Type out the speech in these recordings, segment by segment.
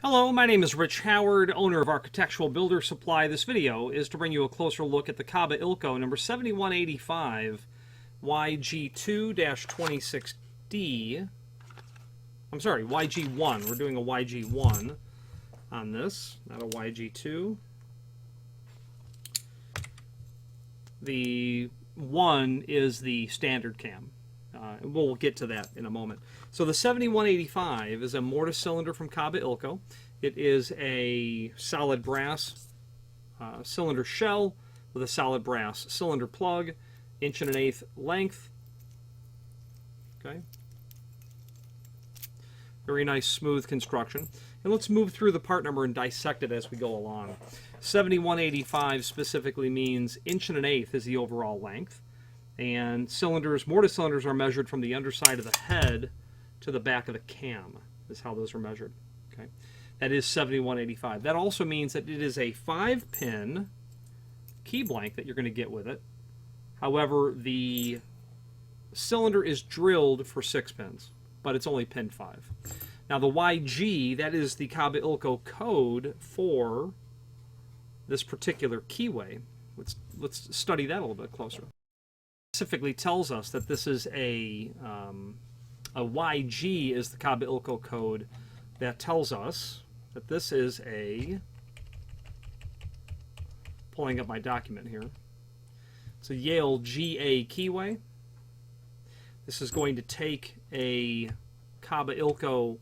Hello, my name is Rich Howard, owner of Architectural Builder Supply. This video is to bring you a closer look at the Kaba Ilco number 7185YG2-26D. I'm sorry, YG1. We're doing a YG1 on this, not a YG2. The 1 is the standard cam. We'll get to that in a moment. So the 7185 is a mortise cylinder from Kaba Ilco. It is a solid brass cylinder shell with a solid brass cylinder plug, 1 1/8" length. Okay. Very nice, smooth construction. And let's move through the part number and dissect it as we go along. 7185 specifically means 1 1/8" is the overall length. And cylinders, mortise cylinders, are measured from the underside of the head to the back of the cam, is how those are measured. Okay, that is 7185. That also means that it is a 5-pin key blank that you're going to get with it. However, the cylinder is drilled for 6 pins, but it's only pin 5. Now the YG, that is the Kaba Ilco code for this particular keyway. Let's study that a little bit closer. Specifically tells us that this is a YG is the Kaba Ilco code that tells us that this is a, pulling up my document here, it's a Yale GA keyway. This is going to take a Kaba Ilco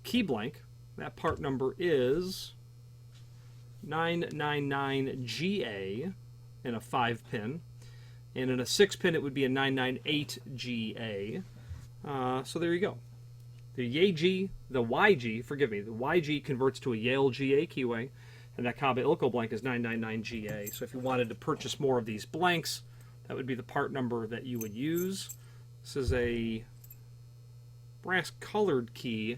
key blank. That part number is 999GA in a 5-pin, and in a 6-pin it would be a 998GA. So there you go. The YG converts to a Yale GA keyway, and that Kaba Ilco blank is 999GA. So if you wanted to purchase more of these blanks, that would be the part number that you would use. This is a brass colored key.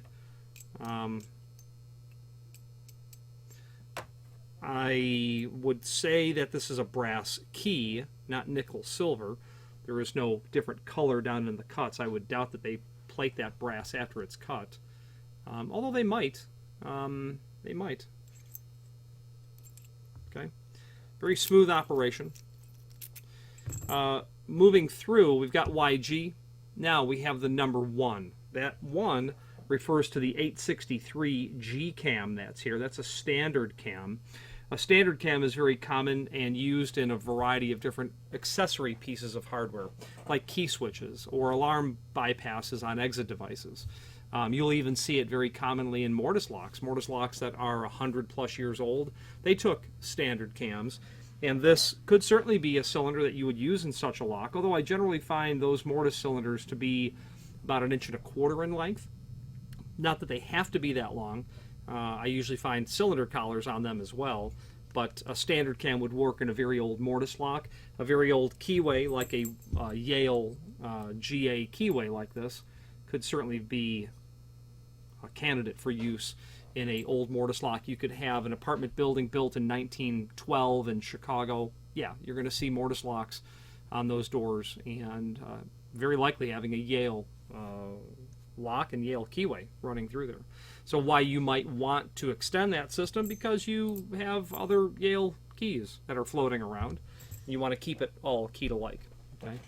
I would say that this is a brass key, not nickel silver. There is no different color down in the cuts. I would doubt that they plate that brass after it's cut. Although they might. They might. Okay. Very smooth operation. Moving through, we've got YG. Now we have the number 1. That 1 refers to the 863G cam that's here. That's a standard cam. A standard cam is very common and used in a variety of different accessory pieces of hardware, like key switches or alarm bypasses on exit devices. You'll even see it very commonly in mortise locks that are 100+ years old. They took standard cams, and this could certainly be a cylinder that you would use in such a lock, although I generally find those mortise cylinders to be about 1.25 inches in length. Not that they have to be that long. I usually find cylinder collars on them as well, but a standard cam would work in a very old mortise lock. A very old keyway, like a Yale GA keyway like this, could certainly be a candidate for use in an old mortise lock. You could have an apartment building built in 1912 in Chicago. Yeah, you're going to see mortise locks on those doors, and very likely having a Yale lock and Yale keyway running through there. So why you might want to extend that system, because you have other Yale keys that are floating around. You want to keep it all keyed alike. Okay.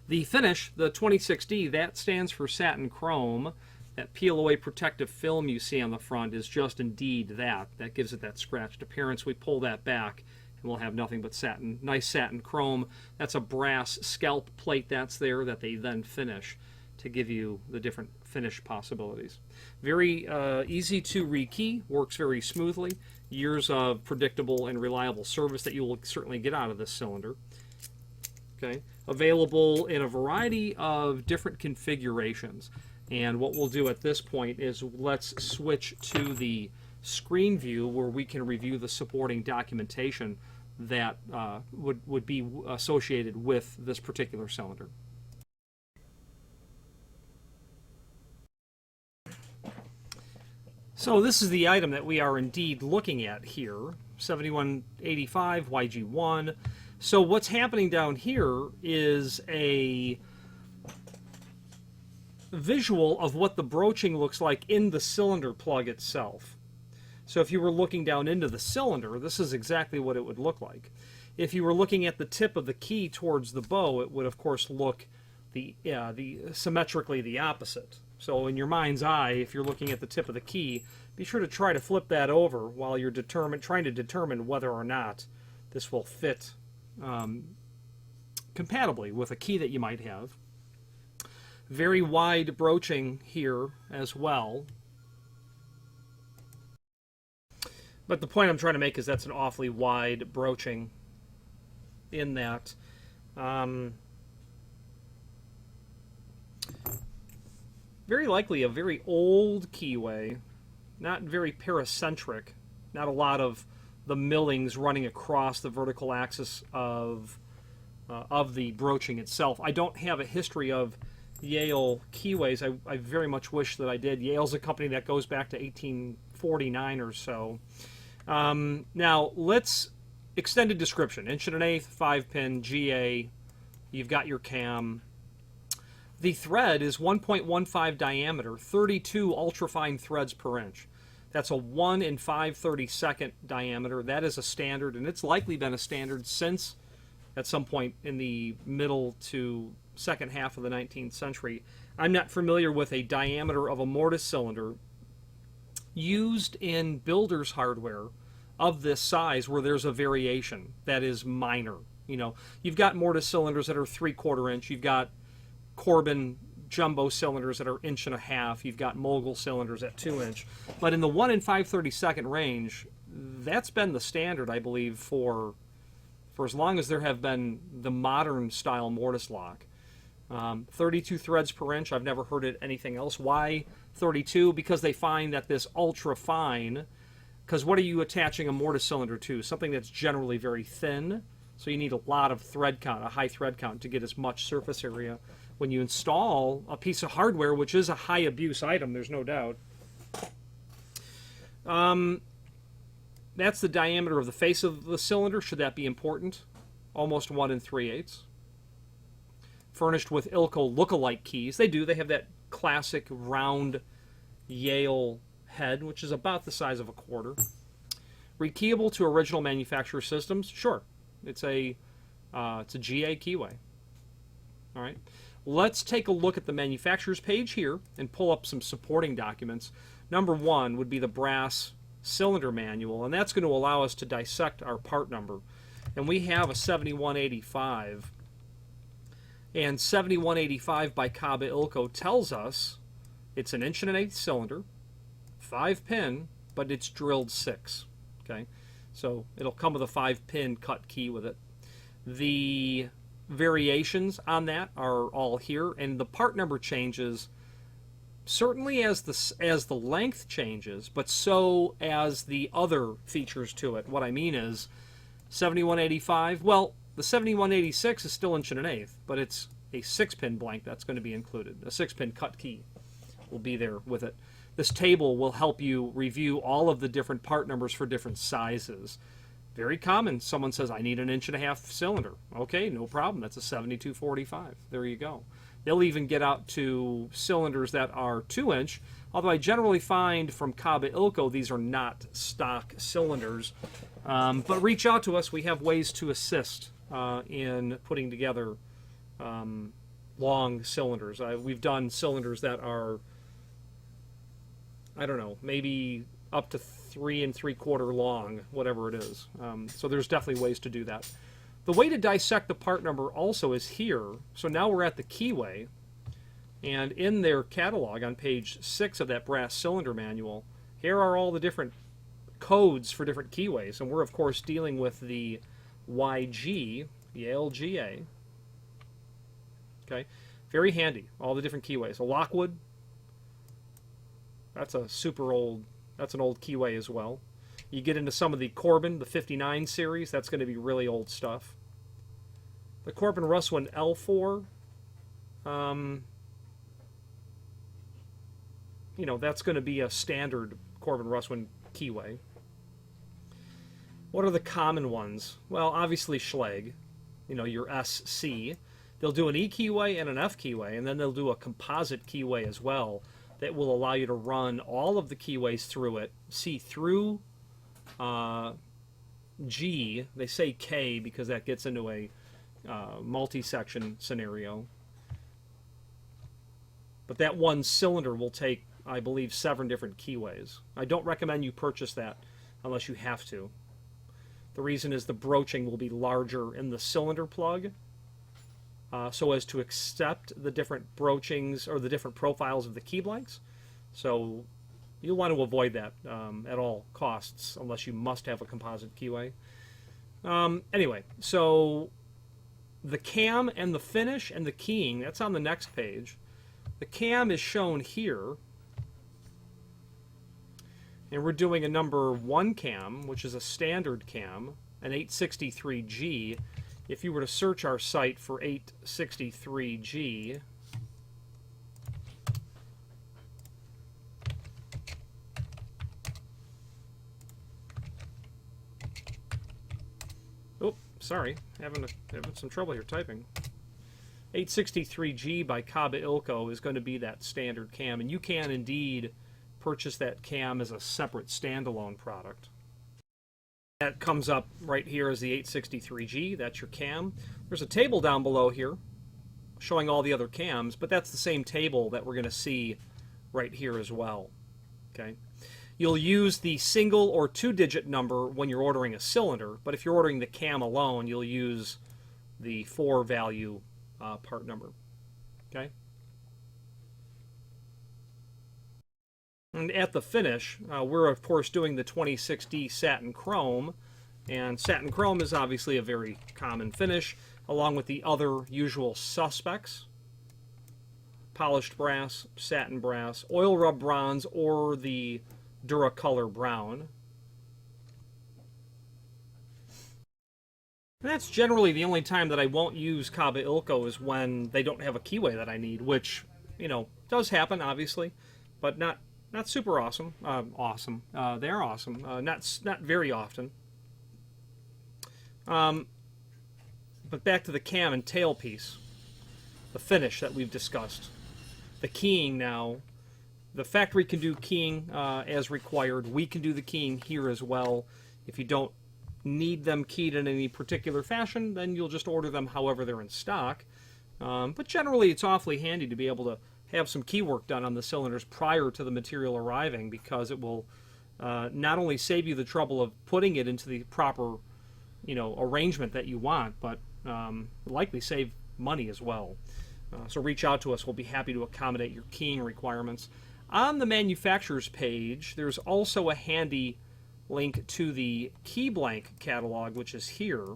The finish, the 26D, that stands for satin chrome. That peel-away protective film you see on the front is just indeed that. That gives it that scratched appearance. We pull that back and we'll have nothing but satin, nice satin chrome. That's a brass scalp plate that's there that they then finish to give you the different finish possibilities. Very easy to rekey, works very smoothly. Years of predictable and reliable service that you will certainly get out of this cylinder. Okay, available in a variety of different configurations. And what we'll do at this point is let's switch to the screen view where we can review the supporting documentation that would be associated with this particular cylinder. So this is the item that we are indeed looking at here, 7185YG1. So what's happening down here is visual of what the broaching looks like in the cylinder plug itself. So if you were looking down into the cylinder, this is exactly what it would look like. If you were looking at the tip of the key towards the bow, it would of course look symmetrically the opposite. So in your mind's eye, if you're looking at the tip of the key, be sure to try to flip that over while you're trying to determine whether or not this will fit compatibly with a key that you might have. Very wide broaching here as well. But the point I'm trying to make is that's an awfully wide broaching in that. Very likely a very old keyway, not very paracentric, not a lot of the millings running across the vertical axis of the broaching itself. I don't have a history of Yale keyways. I very much wish that I did. Yale's a company that goes back to 1849 or so. Now, let's extended description. 1 1/8, 5-pin, GA. You've got your cam. The thread is 1.15 diameter, 32 ultrafine threads per inch. That's a 1 in 5/32 diameter. That is a standard, and it's likely been a standard since at some point in the middle to second half of the 19th century. I'm not familiar with a diameter of a mortise cylinder used in builder's hardware of this size where there's a variation that is minor. You know, you've got mortise cylinders that are 3/4 inch. You've got Corbin jumbo cylinders that are 1.5 inches. You've got mogul cylinders at 2 inch. But in the 1 in 5/32 range, that's been the standard, I believe, for as long as there have been the modern style mortise lock. 32 threads per inch. I've never heard it anything else. Why 32? Because they find that this ultra fine, because what are you attaching a mortise cylinder to? Something that's generally very thin. So you need a lot of thread count, a high thread count, to get as much surface area. When you install a piece of hardware, which is a high abuse item, there's no doubt. That's the diameter of the face of the cylinder. Should that be important? Almost 1 in 3/8. Furnished with Ilco look-alike keys. They do. They have that classic round Yale head, which is about the size of a quarter. Rekeyable to original manufacturer systems? Sure. It's a GA keyway. All right. Let's take a look at the manufacturer's page here and pull up some supporting documents. Number 1 would be the brass cylinder manual, and that's going to allow us to dissect our part number. And we have a 7185. And 7185 by Kaba Ilco tells us it's an 1 1/8 cylinder, 5-pin, but it's drilled 6. Okay, so it'll come with a 5-pin cut key with it. The variations on that are all here, and the part number changes certainly as the length changes, but so as the other features to it. What I mean is 7185, well, the 7186 is still 1 1/8, but it's a 6-pin blank that's going to be included. A 6-pin cut key will be there with it. This table will help you review all of the different part numbers for different sizes. Very common. Someone says, I need an 1.5 inch cylinder. Okay, no problem. That's a 7245. There you go. They'll even get out to cylinders that are 2 inch, although I generally find from Kaba Ilco these are not stock cylinders. But reach out to us. We have ways to assist in putting together long cylinders. We've done cylinders that are, I don't know, maybe up to 3 3/4 long, whatever it is. So there's definitely ways to do that. The way to dissect the part number also is here. So now we're at the keyway, and in their catalog on page 6 of that brass cylinder manual, here are all the different codes for different keyways, and we're of course dealing with the YG, Yale GA. Okay, very handy, all the different keyways. A Lockwood, that's a super old, that's an old keyway as well. You get into some of the Corbin, the 59 series, that's going to be really old stuff. The Corbin Russwin L4, you know, that's going to be a standard Corbin Russwin keyway. What are the common ones? Well, obviously Schlage, you know, your SC. They'll do an E keyway and an F keyway, and then they'll do a composite keyway as well that will allow you to run all of the keyways through it, see through G. They say K because that gets into a multi-section scenario. But that one cylinder will take, I believe, 7 different keyways. I don't recommend you purchase that unless you have to. The reason is the broaching will be larger in the cylinder plug, so as to accept the different broachings or the different profiles of the key blanks. So you'll want to avoid that at all costs unless you must have a composite keyway. Anyway, so the cam and the finish and the keying, that's on the next page. The cam is shown here, and we're doing a number 1 cam, which is a standard cam, an 863G. If you were to search our site for 863G, oh, sorry, having some trouble here typing. 863G by Kaba Ilco is going to be that standard cam, and you can indeed purchase that cam as a separate standalone product. That comes up right here as the 863G. That's your cam. There's a table down below here showing all the other cams, but that's the same table that we're going to see right here as well. Okay. You'll use the single or 2-digit number when you're ordering a cylinder, but if you're ordering the cam alone, you'll use the 4-value part number. Okay. And at the finish, we're of course doing the 26D satin chrome, and satin chrome is obviously a very common finish, along with the other usual suspects: polished brass, satin brass, oil rub bronze, or the Duracolor brown. And that's generally the only time that I won't use Kaba Ilco is when they don't have a keyway that I need, which, you know, does happen obviously, but not super awesome. They're awesome. Not very often. But back to the cam and tail piece, the finish that we've discussed, the keying now. The factory can do keying as required. We can do the keying here as well. If you don't need them keyed in any particular fashion, then you'll just order them however they're in stock. But generally, it's awfully handy to be able to have some key work done on the cylinders prior to the material arriving, because it will not only save you the trouble of putting it into the proper, arrangement that you want, but likely save money as well. So reach out to us. We'll be happy to accommodate your keying requirements. On the manufacturer's page, there's also a handy link to the key blank catalog, which is here.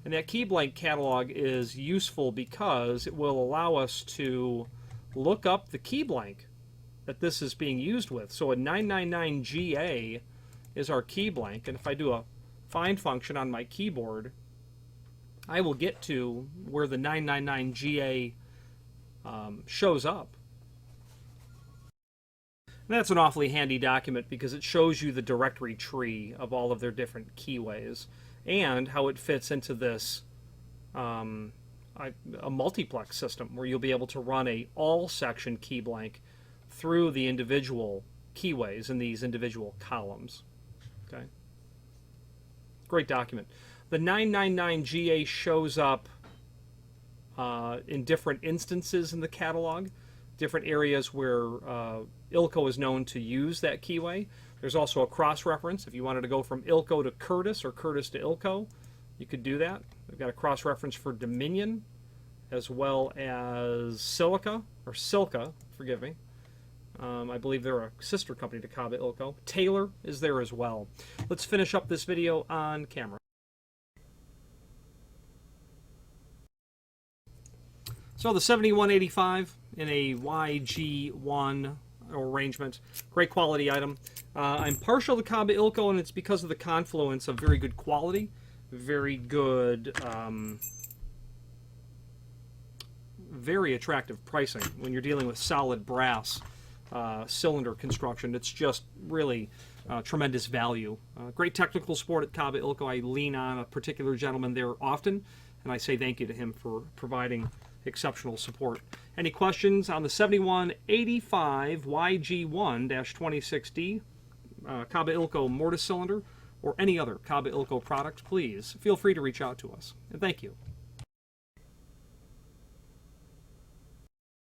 And that key blank catalog is useful because it will allow us to look up the key blank that this is being used with. So a 999GA is our key blank, and if I do a find function on my keyboard, I will get to where the 999GA shows up. And that's an awfully handy document because it shows you the directory tree of all of their different keyways and how it fits into this a multiplex system where you'll be able to run a all-section key blank through the individual keyways in these individual columns. Okay, great document. The 999GA shows up in different instances in the catalog, different areas where Ilco is known to use that keyway. There's also a cross-reference. If you wanted to go from Ilco to Curtis or Curtis to Ilco, you could do that. We've got a cross-reference for Dominion, as well as Silca, forgive me. I believe they're a sister company to Kaba Ilco. Taylor is there as well. Let's finish up this video on camera. So the 7185 in a YG1 arrangement, great quality item. I'm partial to Kaba Ilco, and it's because of the confluence of very good quality, very good, very attractive pricing when you're dealing with solid brass cylinder construction. It's just really tremendous value. Great technical support at Kaba Ilco. I lean on a particular gentleman there often, and I say thank you to him for providing exceptional support. Any questions on the 7185YG1 26D Kaba Ilco Mortise Cylinder or any other Kaba Ilco product, please feel free to reach out to us. And thank you.